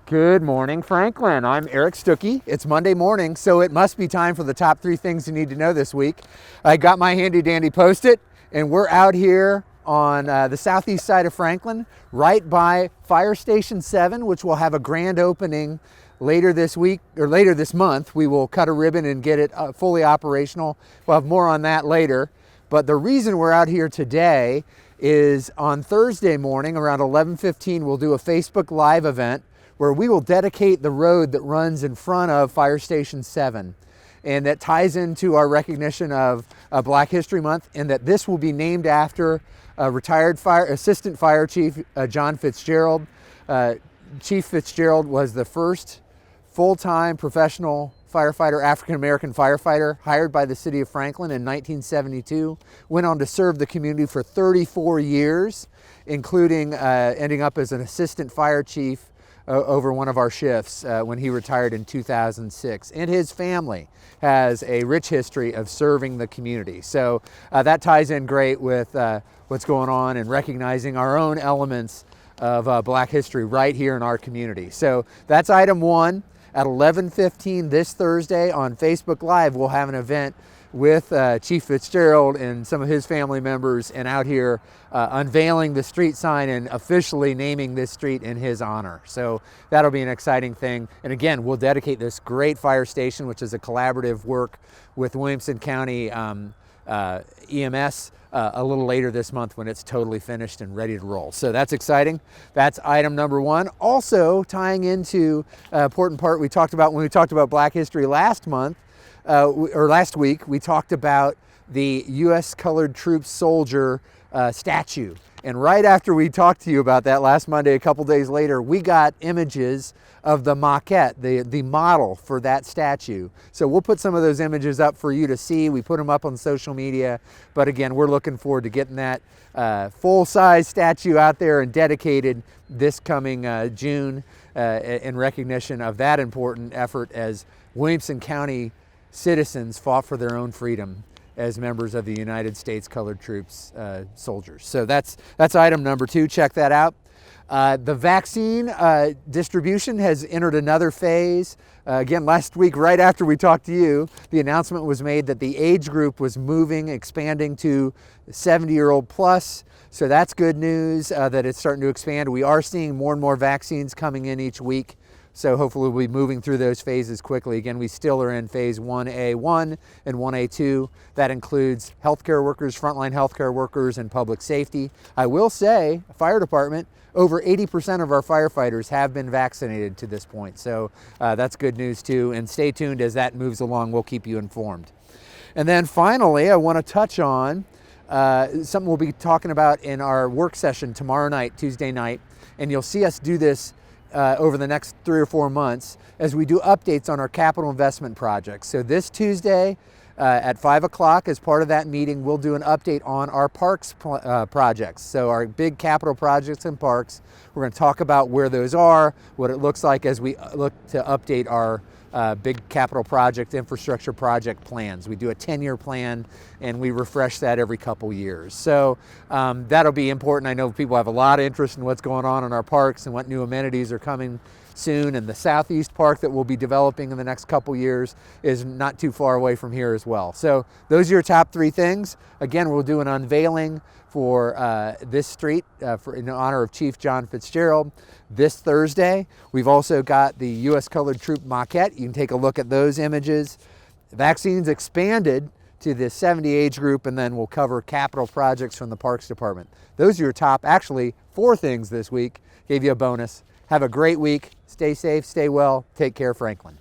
Good morning, Franklin. I'm Eric Stuckey. It's Monday morning, so it must be time for the top 3 things you need to know this week. I got my handy dandy Post-it, and we're out here on the southeast side of Franklin, right by Fire Station 7, which will have a grand opening later this week, or later this month. We will cut a ribbon and get it fully operational. We'll have more on that later. But the reason we're out here today is on Thursday morning around 11:15, we'll do a Facebook Live event where we will dedicate the road that runs in front of Fire Station 7. And that ties into our recognition of Black History Month, and that this will be named after retired Assistant Fire Chief John Fitzgerald. Chief Fitzgerald was the first full-time professional firefighter, African-American firefighter, hired by the city of Franklin in 1972, went on to serve the community for 34 years, including ending up as an assistant fire chief over one of our shifts when he retired in 2006. And his family has a rich history of serving the community. So that ties in great with what's going on and recognizing our own elements of Black history right here in our community. So that's item 1. At 11:15 this Thursday on Facebook Live, we'll have an event with Chief Fitzgerald and some of his family members, and out here unveiling the street sign and officially naming this street in his honor. So that'll be an exciting thing. And again, we'll dedicate this great fire station, which is a collaborative work with Williamson County EMS a little later this month when it's totally finished and ready to roll. So that's exciting. That's item number 1. Also tying into an important part we talked about when we talked about Black history last month, or last week, we talked about the U.S. Colored Troops Soldier statue. And right after we talked to you about that last Monday, a couple days later, we got images of the maquette, the model for that statue. So we'll put some of those images up for you to see. We put them up on social media. But again, we're looking forward to getting that full-size statue out there and dedicated this coming June in recognition of that important effort as Williamson County citizens fought for their own freedom as members of the United States Colored Troops soldiers. So that's item number 2. Check that out. The vaccine distribution has entered another phase. Again, last week, right after we talked to you, the announcement was made that the age group was expanding to 70-year-old plus. So that's good news that it's starting to expand. We are seeing more and more vaccines coming in each week. So hopefully we'll be moving through those phases quickly. Again, we still are in phase 1A1 and 1A2. That includes healthcare workers, frontline healthcare workers, and public safety. I will say, fire department, over 80% of our firefighters have been vaccinated to this point. So that's good news too. And stay tuned as that moves along. We'll keep you informed. And then finally, I want to touch on something we'll be talking about in our work session tomorrow night, Tuesday night. And you'll see us do this over the next 3 or 4 months as we do updates on our capital investment projects. So this Tuesday at 5 o'clock, as part of that meeting, we'll do an update on our parks projects. So our big capital projects and parks, we're going to talk about where those are, what it looks like as we look to update our big capital project, infrastructure project plans. We do a 10-year plan and we refresh that every couple years. So that'll be important. I know people have a lot of interest in what's going on in our parks and what new amenities are coming soon. And the Southeast Park that we'll be developing in the next couple years is not too far away from here as well. So those are your top 3 things. Again, we'll do an unveiling for this street in honor of Chief John Fitzgerald this Thursday. We've also got the U.S. Colored Troop maquette. You can take a look at those images. Vaccines expanded to the 70 age group, and then we'll cover capital projects from the Parks Department. Those are your top, actually, 4 things this week. Gave you a bonus. Have a great week. Stay safe, stay well. Take care, Franklin.